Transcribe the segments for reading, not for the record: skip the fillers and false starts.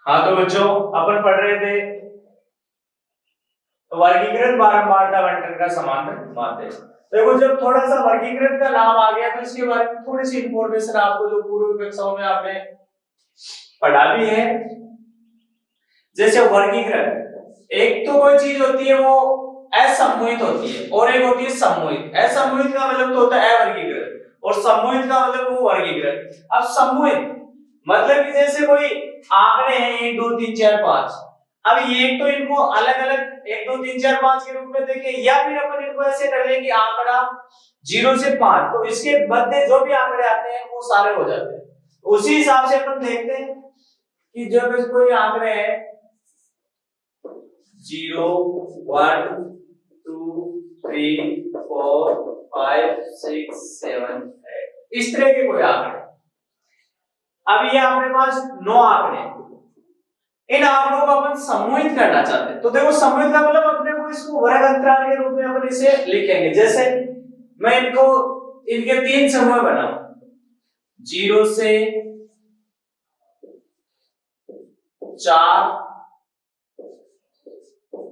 हाँ तो बच्चों अपन पढ़ रहे थे वर्गीकृत बारंबारता बंटन का समांतर माध्य। देखो जब थोड़ा सा वर्गीकृत का नाम आ गया तो इसके बारे में थोड़ी सी इंफॉर्मेशन आपको जो पूर्व कक्षाओं में आपने पढ़ा भी है। जैसे वर्गीकृत, एक तो कोई चीज होती है वो असमूहित होती है और एक होती है सम्मूहित। असमूहित का मतलब तो होता है अवर्गीकृत और सम्मूहित का मतलब वो वर्गीकृत। अब सम्मूहित मतलब कि जैसे कोई आंकड़े हैं 1 2 3 4 5, अब ये तो इनको अलग अलग 1 2 3 4 5 के रूप में देखें या फिर अपन इनको ऐसे कर लें कि आंकड़ा 0 से 5, तो इसके बदले जो भी आंकड़े आते हैं वो सारे हो जाते हैं। उसी हिसाब से अपन देखते हैं कि जब कोई आंकड़े हैं 0 1 2 3 4 5 6 7 8 इस तरह के कोई आंकड़े। अब ये अपने पास 9 आंकड़े हैं, इन आंकड़ों को अपन समूहित करना चाहते हैं। तो देखो समूहित का मतलब अपने को इसको वर्ग अंतराल के रूप में अपन इसे लिखेंगे। जैसे मैं इनको इनके 3 समूह बनाऊं, 0 से 4,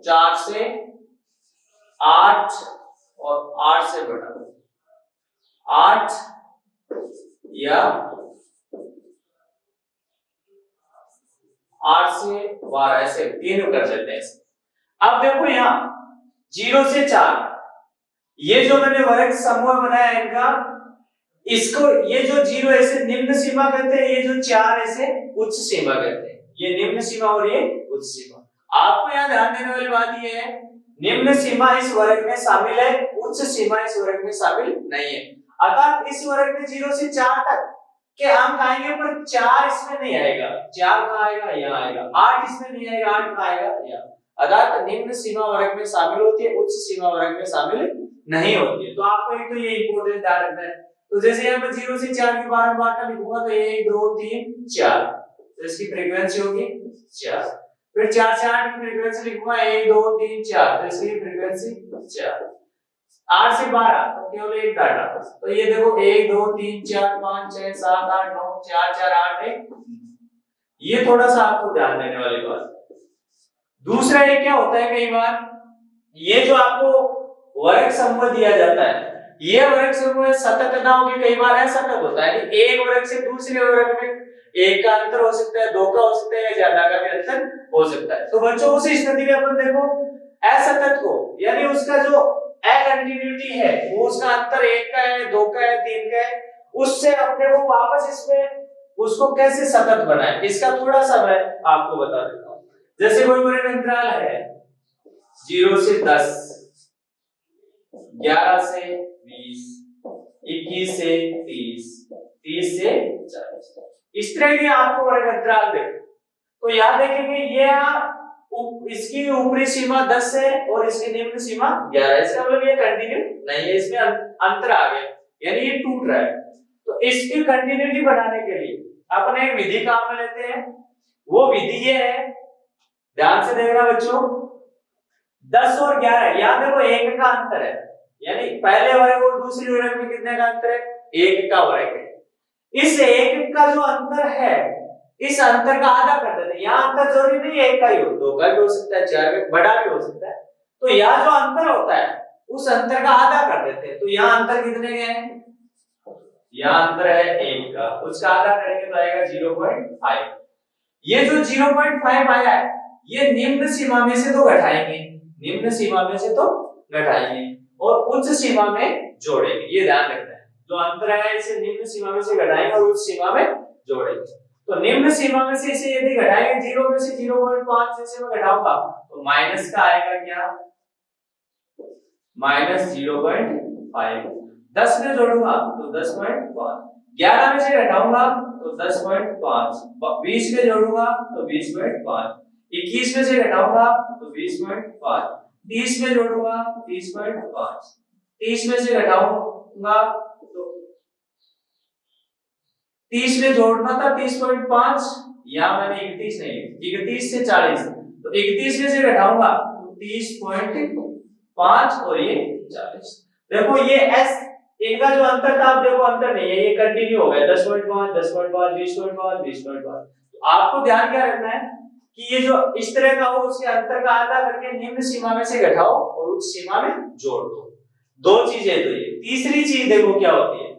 4 से 8 और 8 से बड़ा 8 या 8 से 12 ऐसे तीन कर देते हैं। अब देखो यहाँ 0 से 4 ये जो मैंने वर्ग समूह बनाया इनका, इसको ये जो 0 ऐसे निम्न सीमा कहते हैं, ये जो 4 ऐसे उच्च सीमा कहते हैं। ये निम्न सीमा और ये उच्च सीमा। आपको यहाँ ध्यान देने वाली बात ये है, निम्न सीमा इस वर्ग में शामिल है, उच्च सीमा इस वर्ग में शामिल नहीं है। अर्थात इस वर्ग में 0 से 4 तक के अंक आएंगे पर 4 इसमें नहीं आएगा। 4 कहां आएगा? यहाँ आएगा। 8 इसमें नहीं आएगा। 8 कहां आएगा? यहाँ। अर्थात निम्न सीमा वर्ग में शामिल होती है, उच्च सीमा वर्ग में शामिल नहीं होती है। तो आपको एक तो ये इंपॉर्टेंट ध्यान रखना है। तो जैसे यहाँ पे 0 से 4 की बारंबारता लिखूंगा तो 1 2 3 4, तो इसकी फ्रीक्वेंसी होगी 4। फिर 4 से 8 की फ्रीक्वेंसी लिखूंगा 1 2 3 4, तो इसकी फ्रीक्वेंसी 4। 8 से 12 तो केवल एक डाटा। तो ये देखो 1 2 3 4 5 6 7 8 9 4 4 8 1। ये थोड़ा सा आपको ध्यान देने वाली बात। दूसरा ये क्या होता है, कई बार ये जो आपको वर्ग समूह दिया जाता है, ये वर्ग समूह सतत ना होकर कई बार असतत होता है। एक वर्ग से दूसरे वर्ग में एक का अंतर हो सकता है, 2 का हो सकता है या ज्यादा का भी अंतर हो सकता है। तो बच्चों उस स्थिति में अपन देखो असतत को, यानी उसका जो अकंटिन्यूटी है वो उसका अंतर 1 का है, 2 का है, 3 का है, उससे अपने को वापस इसमें उसको कैसे सतत बनाए, इसका थोड़ा सा मैं आपको बता देता हूं। जैसे कोई वर्ग अंतराल है 0 से 10, 11 से 20, 21 से 30, 30 से 40, इस तरह के आपको वर्ग अंतराल देखो। तो याद देखेंगे ये इसकी ऊपरी सीमा 10 है और इसकी निम्न सीमा 11। इसका मतलब ये कंटिन्यू नहीं है, इसमें अंतर आ गया, यानी ये टूट रहा है। तो इसकी कंटिन्यूटी बनाने के लिए अपन एक विधि काम में लेते हैं। वो विधि ये है, ध्यान से देखना बच्चों, 10 और 11 याद देखो 1 का अंतर है, यानी पहले वर्ग और दूसरे वर्ग में कितने का अंतर है? 1 का वर्ग है। इस 1 का जो अंतर है, इस अंतर का आधा कर देते हैं। यहाँ अंतर जरूरी नहीं है 1 का ही हो, 2 का भी हो सकता है, 4 का बड़ा भी हो सकता है। तो यहाँ जो अंतर होता है उस अंतर का आधा कर देते हैं। तो यहाँ अंतर कितने के हैं? यहाँ अंतर है 1 का, उसका आधा करेंगे तो आएगा 0.5। ये जो 0.5 आया है ये निम्न सीमा में से तो घटाएंगे, निम्न सीमा में से तो घटाएंगे और उच्च सीमा में जोड़ेंगे। ये ध्यान रखना है, जो अंतर है इसे निम्न सीमा में से घटाएंगे और उच्च सीमा में जोड़ेंगे। तो निम्न सीमा में से इसे यदि घटाएंगे 0 में से 0.5 से मैं घटाऊंगा तो माइनस का आएगा क्या? -0.5। 10 में जोड़ूंगा तो 10.5, 11 में से घटाऊंगा तो 10.5, 20 में जोड़ूंगा तो 20.5, 21 में से घटाऊंगा तो 20.5, 30 में जोड़ूंगा 30.5, 30 में से घटाऊंगा तो 30 में जोड़ना था 30.5, यहां मैंने 31 नहीं, 31 से 40, तो 31 में से घटाऊंगा तो 30.5 और ये 40। देखो ये s इनका जो अंतर था, आप देखो अंतर नहीं है, ये कंटिन्यू हो गया 10.5 10.5 20.5 20.5। तो आपको ध्यान क्या रखना है, कि ये जो इस तरह का हो उसके अंतर का आधा करके निम्न सीमा में से घटाओ और उच्च सीमा में जोड़ दो। दो चीजें तो ये। तीसरी चीज देखो क्या होती है,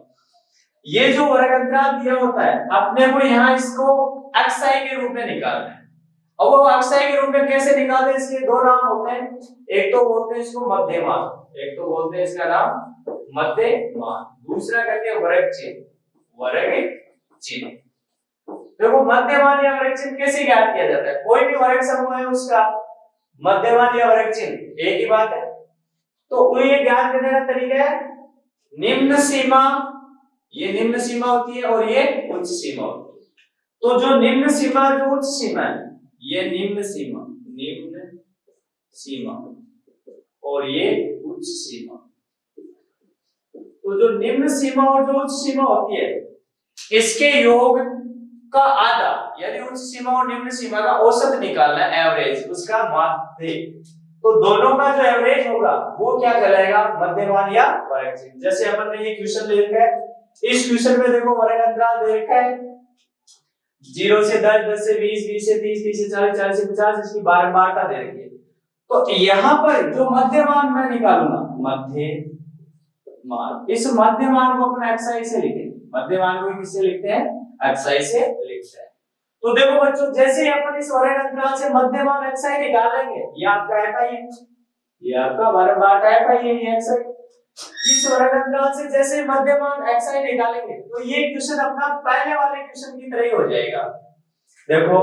ये जो वर्ग अंतराल दिया होता है अपने को यहाँ इसको xi के रूप में निकालना है। और वो xi के रूप में कैसे निकालते हैं, इसके दो नाम होते हैं। एक तो बोलते हैं इसको मध्यमान, एक तो बोलते हैं इसका नाम मध्यमान, दूसरा कहते हैं वर्ग चिन्ह। वर्ग चिन्ह देखो मध्यमान या वर्ग चिन्ह कैसे ज्ञात किया जाता है, कोई भी वर्ग समूह है उसका मध्यमान या वर्ग चिन्ह एक ही बात है। तो वो ये ज्ञात करने का तरीका है निम्न सीमा, ये निम्न सीमा होती है और ये उच्च सीमा होती है। तो जो निम्न सीमा जो उच्च सीमा है, ये निम्न सीमा और ये उच्च सीमा। तो जो निम्न सीमा और जो उच्च सीमा होती है इसके योग का आधा, यानी उच्च सीमा और निम्न सीमा का औसत निकालना है, एवरेज, उसका माध्य। तो दोनों का जो एवरेज होगा वो क्या कहलाएगा, मध्यमान या वर्ग चिन्ह। जैसे अपन ने ये क्वेश्चन ले रखा है, इस क्वेश्चन में देखो वर्ग अंतराल दे रखा है 0 से 10, 10 से 20, 20 से 30, 30 से 40, 40 से 50, इसकी बारंबारता दे रखी है। तो यहाँ पर जो मध्यमान मैं निकालूंगा, मध्यमान, इस मध्यमान को अपन xi से लिखेंगे। मध्यमान को किससे लिखते हैं, xi से लिखते हैं। तो देखो बच्चों, जैसे ही अपन इस वर्ग अंतराल से मध्यमान xi निकालेंगे, ये आपका fi है, ये आपका बारंबारता fi है, ये xi। इस वर्ग अंतराल से जैसे मध्यमान xi निकालेंगे तो ये क्वेश्चन अपना पहले वाले क्वेश्चन की तरह ही हो जाएगा। देखो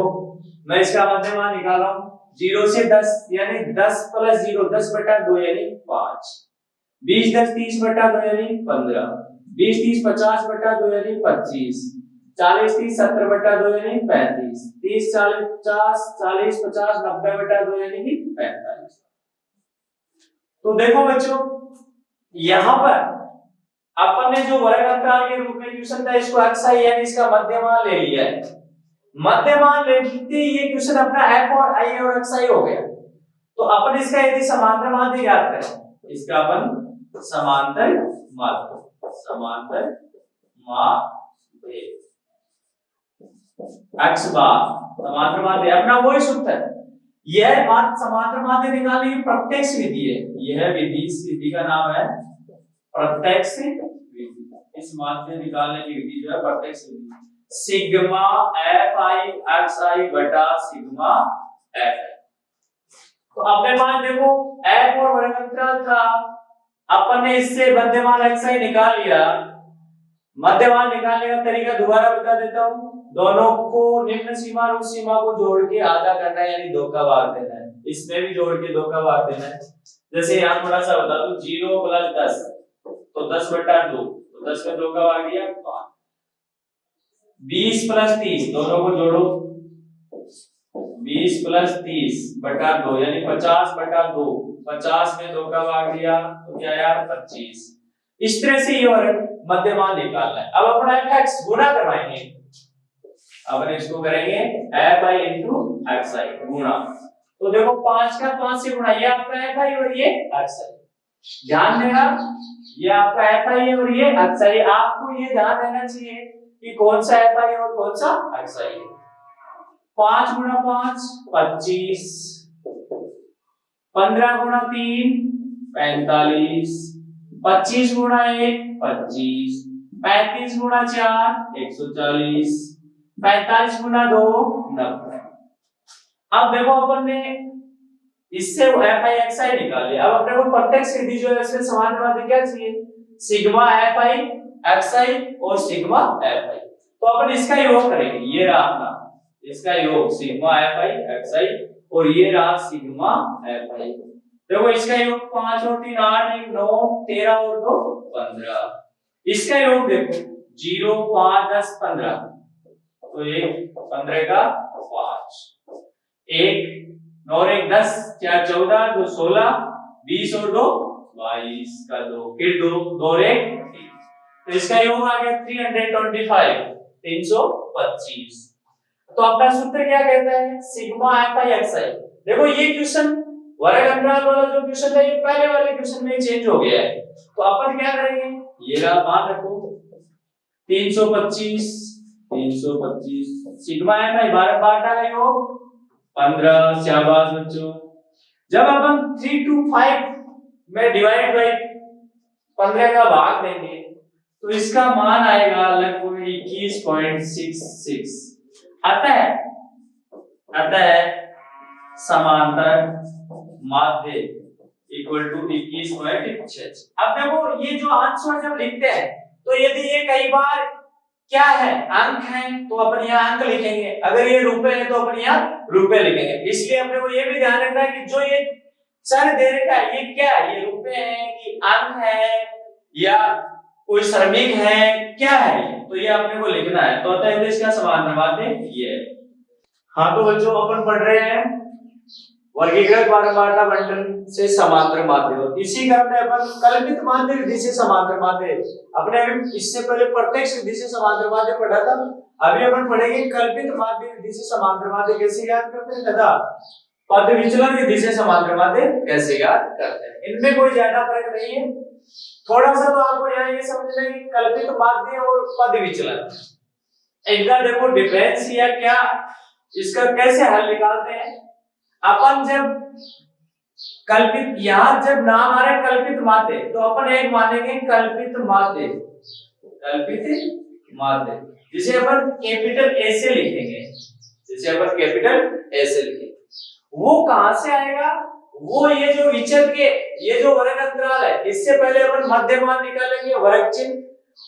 मैं इसका मध्यमान निकाला हूं 0 से 10, यानी 10 + 0 10/2 यानी 5, 20 10 30/2 यानी 15, 20 30 50/2 यानी 25, 40 30 70/2 यानी 35, 30 40 50 40 50 90/2 यानी कि 45। तो देखो बच्चों, यहां पर अपन ने जो वर्ग अंतराल के रूप में क्वेश्चन था इसको xi यानी इसका मध्यमान ले लिया है। मध्यमान लेते ही ये क्वेश्चन अपना f और i और xi हो गया। तो अपन इसका यदि समांतर माध्य ज्ञात करें, इसका अपन समांतर माध्य x बार समांतर माध्य अपना वही सूत्र है। यह समांतर माध्य निकालने की प्रत्यक्ष विधि है। यह विधि, इस विधि का नाम है प्रत्यक्ष विधि। इस माध्य निकालने की विधि जो है प्रत्यक्ष विधि, सिग्मा fi xi बटा सिग्मा f। तो अपने पास देखो f और वर्ग अंतराल था, अपन ने इससे मध्यमान xi निकाल लिया। मध्यमान निकालने का तरीका दोबारा बता देता हूं, दोनों को निम्न सीमा और उच्च सीमा को जोड़ के आधा करना है, यानी 2 का भाग देना है। इसमें भी जोड़ के 2 का भाग देना है। जैसे यहाँ थोड़ा सा बता दूं, 0 + 10 तो 10/2, तो 10 में 2 का भाग दिया 5, 20 + 30 दोनों को जोड़ो, 20 + 30/2 यानी 50/2, 50 में 2 का भाग दिया तो क्या आया 25। इस तरह से ये वर्ग मध्यमान निकालना है। अब अपना fx गुणा करवाएंगे, अब इसको करेंगे fi * xi गुणा। तो देखो 5 का 5 से गुणा, ये आपका fi और ये xi। ध्यान देना, ये आपका fi है और ये xi। आपको ये ध्यान देना चाहिए कि कौन सा fi और कौन सा xi है। 5 × 5 25, 15 × 3 45, 25 × 1 25, 35 × 4 140, 45 × 2 90। अब देखो अपन ने इससे fi xi निकाले। अब अपने को प्रत्यक्ष विधि जो है इसमें समांतर माध्य क्या चाहिए, सिग्मा fi xi और सिग्मा fi। तो अपन इसका योग करेंगे, ये रहा अपना इसका योग सिग्मा fi xi और ये रहा सिग्मा fi। देखो इसका योग 5 और 3 8 1 9 13 और 2 15। इसका योग देखो 0 5 10 15, तो ये 15 का 5, 1 9 और 1 10 4 14 2 16 20 और 2 22 का 2, फिर 2 2 और 1 3। तो इसका योग आ गया 325 325। तो अपना सूत्र क्या कहता है, सिग्मा fi xi। देखो ये क्वेश्चन वर्ग अंतराल वाला जो क्वेश्चन है ये पहले वाले क्वेश्चन में चेंज हो गया है। तो अपन क्या करेंगे, ये रहा मान रखो 325 सिग्मा fi बारंबारता का योग 15, शाबाश बच्चों। जब अपन 3 to 5 में डिवाइड बाई 15 का भाग देंगे तो इसका मान आएगा लगभग 21.66। अतः समांतर माध्य इक्वल टू 21.66। अब देखो ये जो आंसर जब लिखते हैं तो यदि ये कई बार क्या है अंक है तो अपन यहाँ अंक लिखेंगे, अगर ये रुपए है तो अपन यहाँ रुपए लिखेंगे। इसलिए अपने को ये भी ध्यान रखना है कि जो ये चर दे रखा है ये क्या है, ये रुपए है कि अंक है या कोई श्रमिक है, क्या है ये, तो ये अपने को लिखना है। तो अतः इसका समांतर माध्य ये है। हाँ तो बच्चों अपन पढ़ रहे हैं वर्गीकृत बारंबारता बंटन से समांतर माध्य। इसी करते अपन कल्पित माध्य विधि से समांतर माध्य। अपने इससे पहले प्रत्यक्ष विधि से समांतर माध्य पढ़ा था, अभी अपन पढ़ेंगे कल्पित माध्य विधि से समांतर माध्य कैसे ज्ञात करते हैं तथा पद विचलन विधि से समांतर माध्य कैसे ज्ञात करते हैं। इनमें कोई ज्यादा फर्क नहीं है, थोड़ा सा तो आपको यहाँ ये समझना है कि कल्पित माध्य और पद विचलन इनका देखो डिफरेंस या क्या, इसका कैसे हल निकालते हैं। अपन जब कल्पित यहां जब नाम आ रहा है कल्पित माध्य तो अपन एक मानेंगे कल्पित माध्य, जिसे अपन कैपिटल ए से लिखेंगे, वो कहां से आएगा, वो ये जो विचल के ये जो वर्ग अंतराल है इससे पहले अपन मध्य मान निकालेंगे वर्ग चिन्ह,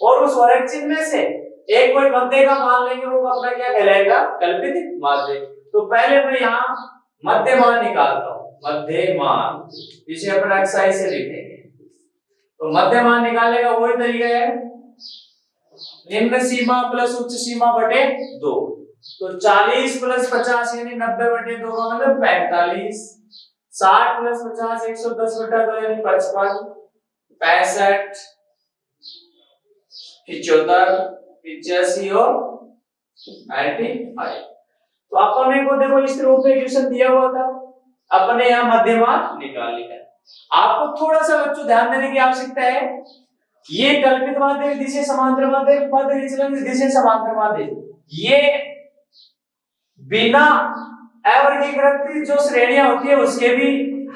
और उस वर्ग चिन्ह में से एक कोई मध्य का मान लेंगे, वो अपना क्या कहलाएगा कल्पित माध्य। तो पहले मैं यहाँ मध्य मान निकालता हूं, मध्य मान जिसे अपन xi से लिखेंगे। तो मध्य मान निकालने का वही तरीका है निम्न सीमा प्लस उच्च सीमा बटे 2। तो 40 प्लस 50 यानी 90 बटे 2 का मतलब 45, 60 प्लस 50 110 बटा 2 यानी 55, 65, 75, 85 और 95। तो अपने को देखो इस रूप में क्वेश्चन दिया हुआ था, अपने यहाँ मध्यमान निकाल लिया है। आपको थोड़ा सा बच्चों ध्यान देने की आवश्यकता है, ये कल्पित माध्य विधि से समांतर माध्य, पद विचलन विधि से समांतर माध्य, ये बिना अवर्गीकृत जो श्रेणियां होती है उसके भी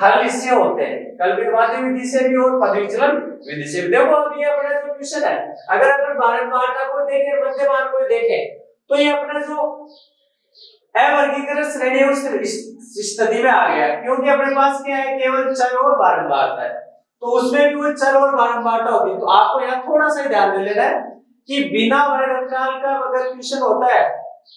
हल इससे होते हैं, कल्पित माध्य विधि से भी और पद विचलन विधि से भी। देखो अब ये अपना जो क्वेश्चन है, अगर अपन बारंबारता को देखें मध्यमान को देखें तो ये अपना जो अवर्गीकृत श्रेणी उस स्थिति में आ गया, क्योंकि अपने पास क्या है केवल चर और बारंबारता है, तो उसमें भी वो चर और बारंबारता होती है। तो आपको यहाँ थोड़ा सा ध्यान दे लेना है कि बिना वर्ग अंतराल का अगर क्वेश्चन होता है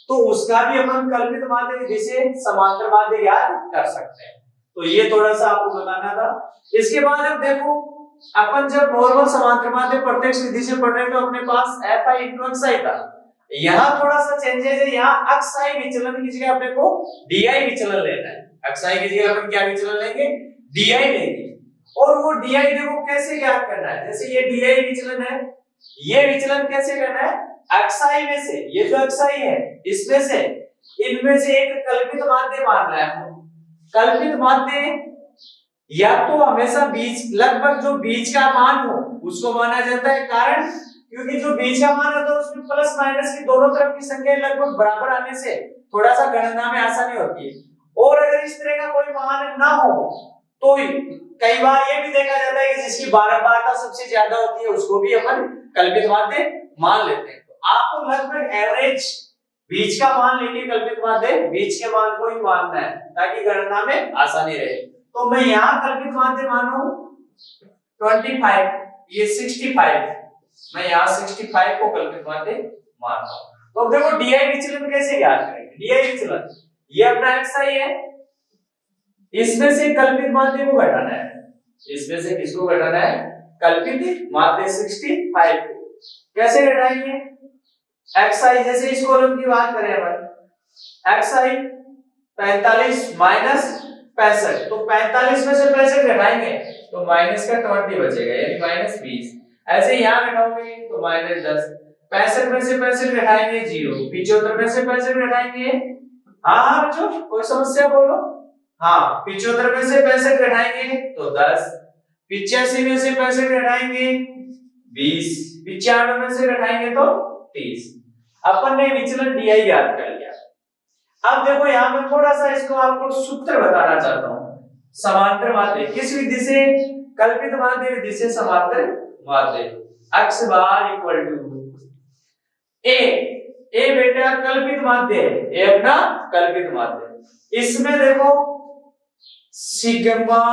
तो उसका भी अपन कल्पित माध्य विधि से समांतर माध्य ज्ञात कर सकते हैं। तो ये थोड़ा सा आपको बताना था। इसके बाद अब देखो अपन जब नॉर्मल समांतर माध्य प्रत्यक्ष विधि से पढ़ रहे थे तो अपने पास fi into xi था, यहाँ थोड़ा सा चेंजेस है, यहाँ xi विचलन की जगह अपने को di विचलन लेना है। xi की जगह अपन क्या विचलन लेंगे, di लेंगे, और वो di देखो कैसे ज्ञात करना है। जैसे ये di विचलन है, ये विचलन कैसे करना है, xi में से ये जो xi है इसमें से इनमें से एक कल्पित माध्य मानना है हमको। कल्पित माध्य या तो हमेशा बीच लगभग जो बीच का मान हो उसको माना जाता है, कारण क्योंकि जो बीच का मान होता है उसमें प्लस माइनस की दोनों तरफ की संख्या लगभग बराबर आने से थोड़ा सा गणना में आसानी होती है। और अगर इस तरह का कोई मान ना हो तो कई बार ये भी देखा जाता है कि जिसकी बारंबारता सबसे ज्यादा होती है उसको भी अपन कल्पित माध्य मान लेते हैं। तो आपको लगभग एवरेज बीच का मान लेके कल्पित माध्य बीच के मान को ही मानना है ताकि गणना में आसानी रहे। तो मैं यहाँ कल्पित माध्य मानू 25, ये 65, मैं यहाँ 65 को कल्पित माध्य मानता हूँ। तो अब देखो di विचलन कैसे ज्ञात करेंगे, di विचलन ये अपना xi है, इसमें से कल्पित माध्य को घटाना है, इसमें से किसको घटाना है, कल्पित माध्य 65 को। कैसे घटाएंगे, xi जैसे इस कॉलम की बात करें अपन, xi 45 माइनस 65, तो 45 में से 65 घटाएंगे तो माइनस का 20 बचेगा यानी माइनस 20। ऐसे यहाँ घटाओगे तो माइनस 10, 65 में से 65 घटाएंगे 0, 75 में से 65 घटाएंगे, हाँ बच्चों कोई समस्या बोलो, हाँ 75 में से 65 घटाएंगे तो 10, 85 में से 65 घटाएंगे 20, 95 में से घटाएंगे तो 30। अपन ने विचलन di याद कर लिया। अब देखो यहाँ मैं थोड़ा सा इसको आपको सूत्र बताना चाहता हूँ। समांतर माध्य किस विधि से? कल्पित माध्य विधि से समांतर माध्य। x बार इक्वल टू ए बेटा कल्पित माध्य है, ए अपना कल्पित माध्य। इसमें देखो sigma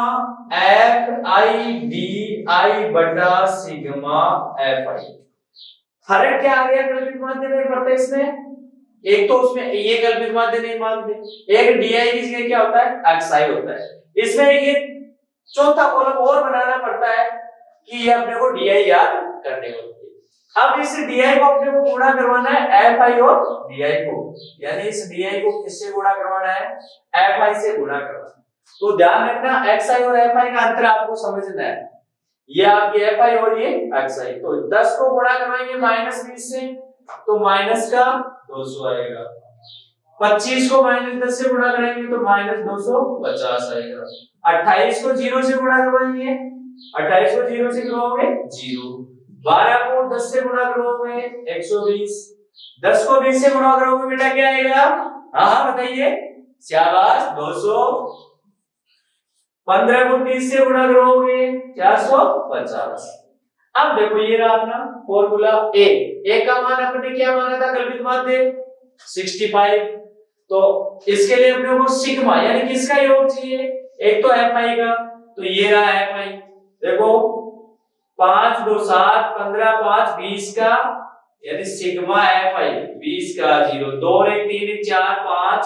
F I D I बटा सिग्मा एफ आई। फर्क क्या आ गया कल्पित माध्य में प्रत्यक्ष में? एक तो उसमें ये कल्पित माध्य नहीं मानते, एक डी आई की जगह क्या होता है? एक्स आई होता है। इसमें ये चौथा कॉलम और बनाना पड़ता है कि ये अपने को डी आई याद करने को। अब इस डी आई को अपने को गुणा करवाना है एफ आई और डी आई को, यानी इस डी आई को किससे गुणा करवाना है? एफ आई से गुणा करवाना। तो ध्यान रखना एक्स आई और एफ आई का अंतर आपको समझना है। ये आपकी एफ आई और ये एक्स आई। तो 10 को गुणा करवाएंगे -20 से तो माइनस का 200 आएगा। 25 को -10 से गुणा करेंगे तो -250 आएगा। 28 को 0 से गुणा करवाएंगे, 28 को 0 से करवाओगे 0। 12 को 10 से गुणा करोगे 120। 10 को 20 से गुणा करोगे बेटा क्या आएगा? हाँ बताइए, शाबाश 200। 15 को 30 से गुणा करोगे 450। अब देखो ये रहा अपना फॉर्मूला। ए का मान अपने क्या माना था कल्पित माध्य? 65। तो इसके लिए अपने को सिग्मा यानी किसका योग चाहिए? एक तो एफ आई का, तो ये रहा एफ आई। देखो 5 2 7 15 5 20 का, यानी सिग्मा एफ आई 20 का 0 2 1 3 4 5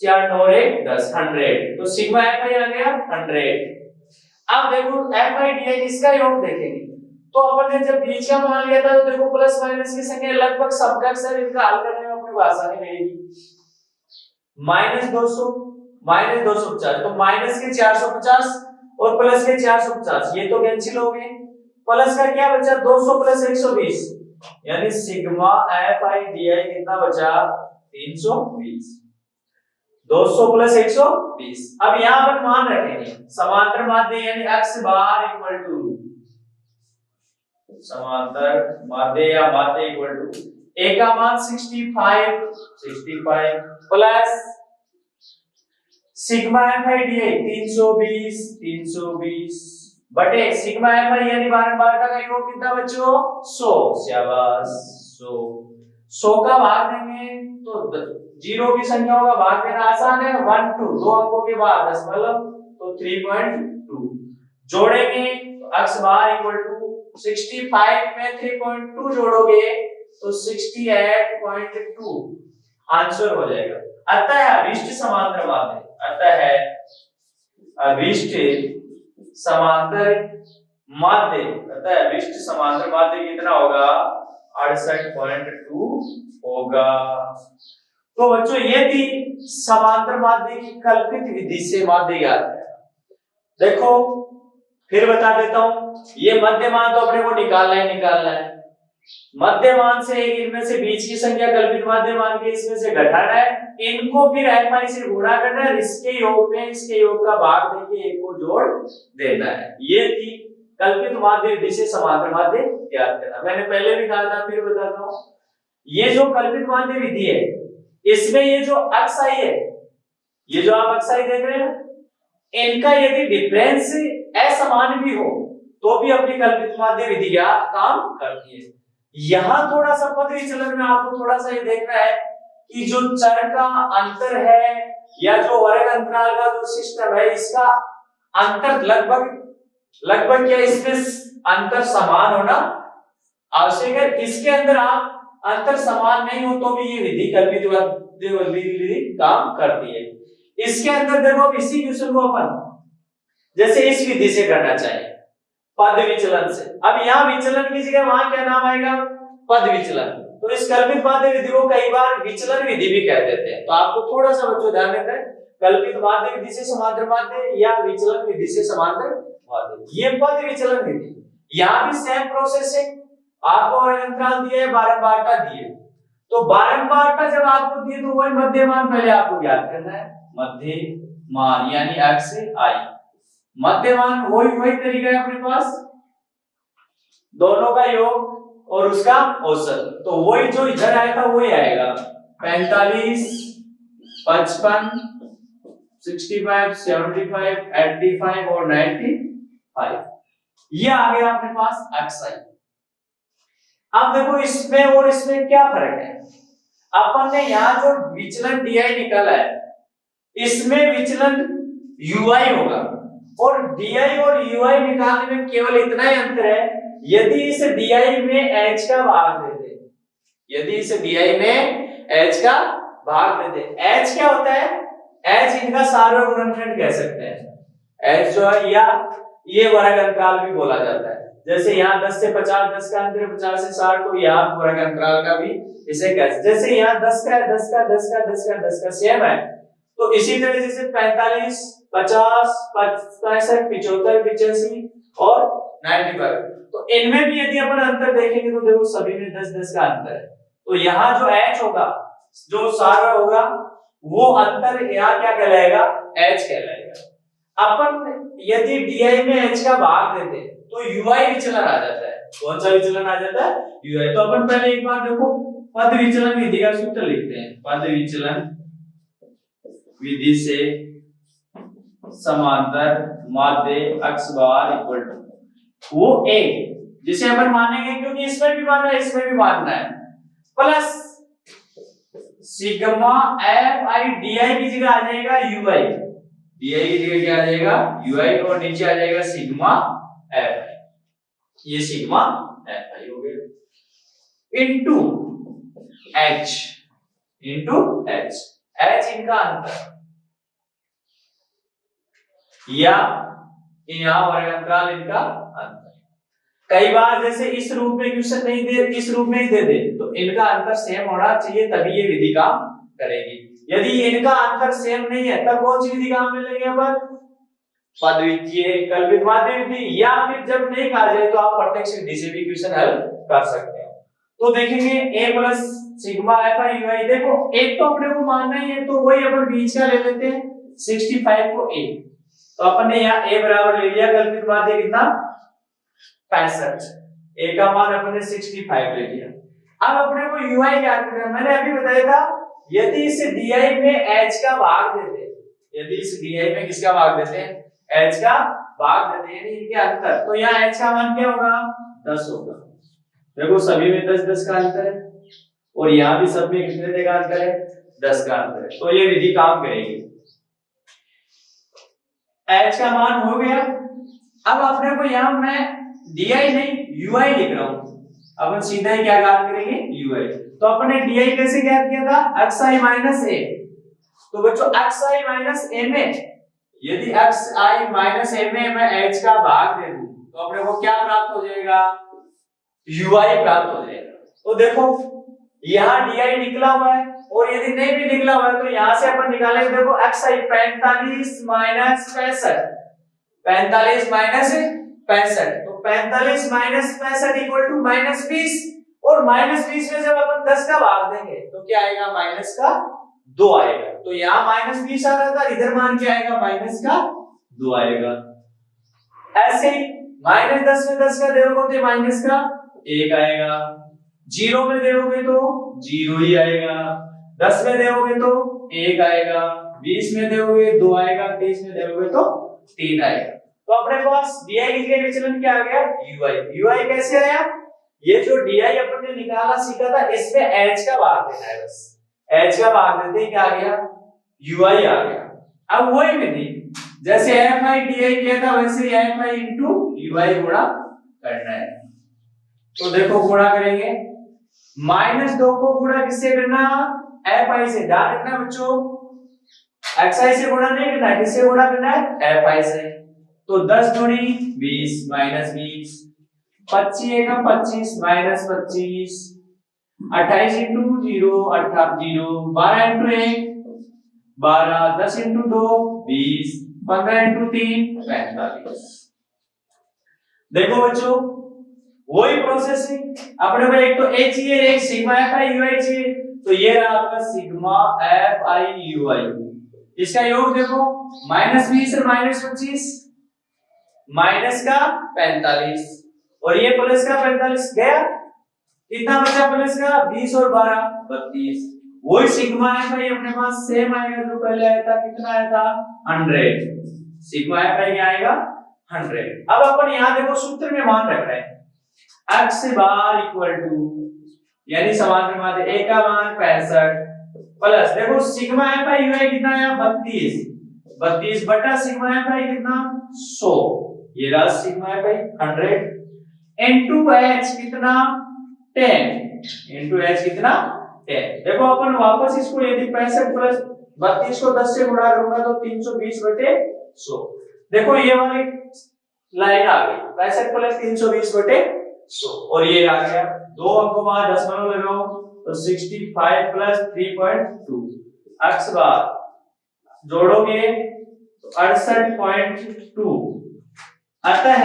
4 9 1 10 100। तो सिग्मा एफ आई आ गया 100। अब देखो एफ आई डी आई इसका योग देखेंगे तो अपन ने जब बीच का मान लिया था तो देखो प्लस माइनस की संख्या लगभग समकक्ष, इनका हल करने में अपने को आसानी मिलेगी। -200 -250 तो माइनस के 450 और प्लस के 450 ये तो कैंसिल हो गए। प्लस का क्या बचा? 200 प्लस 120 यानी sigma F I D I कितना बचा? 320। 200 प्लस 120। अब यहां पर मान रखेंगे समांतर माध्य यानी x बार इक्वल टू समांतर माध्य या माध्य इक्वल टू a का मान 65 plus sigma F I D I 320 बटे सिग्मा एफ आई यानी बारंबारता का योग कितना बच्चों? 100। शाबाश 100 का भाग देंगे तो जीरो की संख्याओं का भाग देना आसान है। 1 2 दो अंकों के बाद दशमलव तो 3.2 जोड़ेंगे तो x बार इक्वल टू 65 में 3.2 जोड़ोगे तो 68.2 आंसर हो जाएगा। अतः अभिष्ट समांतर माध्य, अतः अभिष्ट समांतर माध्य, अतः अभिष्ट समांतर माध्य कितना होगा? 68.2 होगा। तो बच्चों ये थी समांतर माध्य की कल्पित विधि से माध्य ज्ञात है। देखो फिर बता देता हूं, ये मध्यमान तो अपने को निकालना है। मध्यमान से एक इनमें से बीच की संख्या कल्पित माध्य मान के इसमें से घटाना है, इनको फिर एफ आई से गुणा करना है, इसके योग में इसके योग का भाग देके एक को जोड़ देना है। ये थी कल्पित माध्य विधि से समांतर माध्य ज्ञात करना। मैंने पहले भी कहा था फिर बताता हूं, ये जो कल्पित माध्य विधि है इसमें ये जो एक्स आई है, ये जो आप एक्स आई देख रहे हैं, इनका यदि डिफरेंस असमान भी हो तो भी अपनी कल्पित माध्य विधि का काम करती है। यहां थोड़ा सा पद विचलन में आपको थोड़ा सा ये देखना है कि जो चर का अंतर है या जो वर्ग अंतराल का जो सिस्टम है इसका अंतर लगभग क्या इसमें अंतर समान होना आवश्यक है। इसके अंदर आप अंतर समान नहीं हो तो भी ये विधि कल्पित विधि काम करती है। इसके अंदर देखो इसी क्वेश्चन को अपन जैसे इस विधि से करना चाहिए पद विचलन से। अब यहाँ विचलन की जगह वहां क्या नाम आएगा? पद विचलन। तो इस कल्पित माध्य विधि को कई बार विचलन विधि भी कह देते हैं। तो आपको थोड़ा सा बच्चों ध्यान रखना है, कल्पित माध्य विधि से समांतर माध्य या विचलन विधि से समांतर माध्य, ये पद विचलन विधि। यहाँ भी सेम प्रोसेस है, आपको अंतराल दिए, बारंबारता दिए, तो बारंबारता जब आपको दिए तो वही मध्यमान पहले आपको ज्ञात करना है। मध्यमान यानी x i, मध्यमान वही तरीका है अपने पास, दोनों का योग और उसका औसत। तो वही जो इधर आया था वही आएगा 45 55, 65, 75, 85 और 95। ये आ गया अपने पास xi। अब देखो इसमें और इसमें क्या फर्क है। अपन ने यहाँ जो विचलन di निकाला है, इसमें विचलन ui होगा, और di और ui निकालने में केवल इतना ही अंतर है, यदि इस di में h का भाग दे दे, यदि इस di में h का भाग दे दे। h क्या होता है, h इनका सार्वत्रिक गुणनखंड कह सकते हैं। h जो है या ये वर्ग अंतराल भी बोला जाता है। जैसे यहाँ 10 से 50, 10 का अंतर 50 से 60, तो यहाँ वर्ग अंतराल का भी इसे कह, जैसे यहाँ 10 का 10 का 10 का 10 का 10 का सेम है, तो इसी तरह जैसे 45, 50, 65, 75, 85 और 95, तो इनमें भी यदि अपन अंतर देखेंगे तो देखो सभी में 10 10 का अंतर है। तो यहाँ जो h होगा, जो सारा होगा, वो अंतर यहाँ क्या कहलाएगा, h कहलाएगा। अपन यदि di में h का भाग देते तो ui विचलन आ जाता है। कौन सा विचलन आ जाता है, ui। तो अपन पहले एक बार देखो पद विचलन विधि का सूत्र लिखते हैं। पद विचलन विधि से समांतर माध्य अक्ष बार इक्वल टू वो a, जिसे अपन मानेंगे क्योंकि इसमें भी मानना है इसमें भी मानना है, plus sigma F I D I की जगह आ जाएगा यू आई, डी आई की जगह क्या आ जाएगा यू आई, और नीचे आ जाएगा सिग्मा एफ आई, ये सिग्मा एफ आई हो गया, into H, into H, H इनका अंतर या यहाँ वर्ग अंतराल इनका अंतर। कई बार जैसे इस रूप में क्वेश्चन नहीं दे, इस रूप में ही दे दे, तो इनका अंतर सेम होना चाहिए तभी ये विधि काम करेगी। यदि इनका अंतर सेम नहीं है तब कौन सी विधि काम में लेंगे अपन, पदवितीय कल्पित माध्य विधि, या फिर जब नहीं कहा जाए तो आप प्रत्यक्ष विधि से भी क्वेश्चन हल कर सकते हो। तो देखेंगे a plus sigma F I U I, देखो एक तो अपने को मानना ही है तो वही अपन बीच का ले लेते हैं 65 को a, तो अपन ने यहाँ a बराबर ले लिया, कल्पित माध्य कितना 65, a का मान अपन ने 65 ले लिया। अब अपने को ui ज्ञात करना है। मैंने अभी बताया था यदि इस di में h का भाग देते, यदि इस di में किसका भाग देते हैं, h का भाग देते हैं, यानी इनके अंतर, तो यहाँ h का मान क्या होगा 10 होगा। देखो सभी में 10 10 का अंतर है, और यहाँ भी सब में कितने का अंतर है, 10 का अंतर है, तो ये विधि काम करेगी। h का मान हो गया। अब अपने को यहाँ मैं di नहीं ui लिख रहा हूं, अपन सीधा ही क्या ज्ञात करेंगे ui। तो अपन ने di कैसे ज्ञात किया था, xi माइनस a, तो बच्चों xi माइनस a में यदि xi माइनस a में मैं h का भाग दे दूं तो अपने को क्या प्राप्त हो जाएगा, ui प्राप्त हो जाएगा। तो देखो यहाँ di निकला हुआ है, और यदि नहीं भी निकला हुआ है तो यहाँ से अपन निकालेंगे, देखो xi 45 माइनस 65, 45 माइनस 65, तो 45 माइनस 65 इक्वल टू माइनस 20, और माइनस 20 में जब अपन 10 का भाग देंगे तो क्या आएगा, माइनस का 2 आएगा। तो यहाँ माइनस 20 आ रहा था, इधर मान क्या आएगा, माइनस का 2 आएगा। ऐसे ही माइनस 10 में 10 का देखोगे तो माइनस का 1 आएगा, 0 में देखोगे तो 0 ही आएगा, 10 में देखोगे तो 1 आएगा, 20 में देखोगे 2 आएगा, 30 में देखोगे तो 3 आएगा। तो अपने पास di की जगह विचलन क्या आ गया, ui कैसे आया, ये जो di अपन ने निकाला सीखा था, इसमें h का भाग देना है, बस h का भाग देते ही क्या आ गया, ui आ गया। अब वही विधि जैसे fi di किया था वैसे fi into ui गुणा करना है। तो देखो गुणा करेंगे, -2 को गुणा किससे करना, fi से, ध्यान रखना बच्चों xi से गुणा नहीं करना है, किससे गुणा करना है, fi से। तो 10 दूनी 20 माइनस 20, 25 एक 25 minus 25, 28 into 0 0, 12 into 1 12, 10 into 2 20, 15 into 3 45। देखो बच्चों वही प्रोसेसिंग, अपने को एक तो a चाहिए, एक सिग्मा एफ आई यू आई चाहिए, तो ये रहा आपका सिग्मा एफ आई यू आई। इसका योग देखो -20 और -25, माइनस का 45, और ये प्लस का 45 गया, कितना बचा प्लस का 20 और 12 32, वही सिग्मा एफ आई अपने पास सेम आएगा जो पहले आया था, कितना आया था 100। सिग्मा एफ आई क्या आएगा 100। अब अपन यहां देखो सूत्र में मान रख रहे हैं x बार इक्वल टू, यानी समांतर माध्य a का मान 65 प्लस देखो सिग्मा एफ आई है कितना आया 32 बटा सिग्मा एफ आई कितना 100, ये रहा सिग्मा एफ आई 100 इनटू h कितना 10 इनटू h कितना 10। देखो अपन वापस इसको यदि 65 प्लस 32 को 10 से गुणा करूंगा तो 320 बटे 100। देखो ये वाली लाइन आ गई 65 प्लस 320 बटे 100 और ये आ गया दो अंकों बाद दशमलव लगाओ तो 65 प्लस 3.2 x बार जोड़ोगे तो 68.2 अतः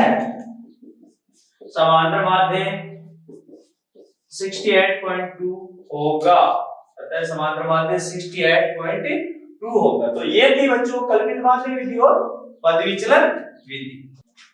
समांतर माध्य 68.2 होगा। अतः समांतर माध्य 68.2 होगा। तो ये थी बच्चों कल्पित माध्य विधि और पद विचलन विधि।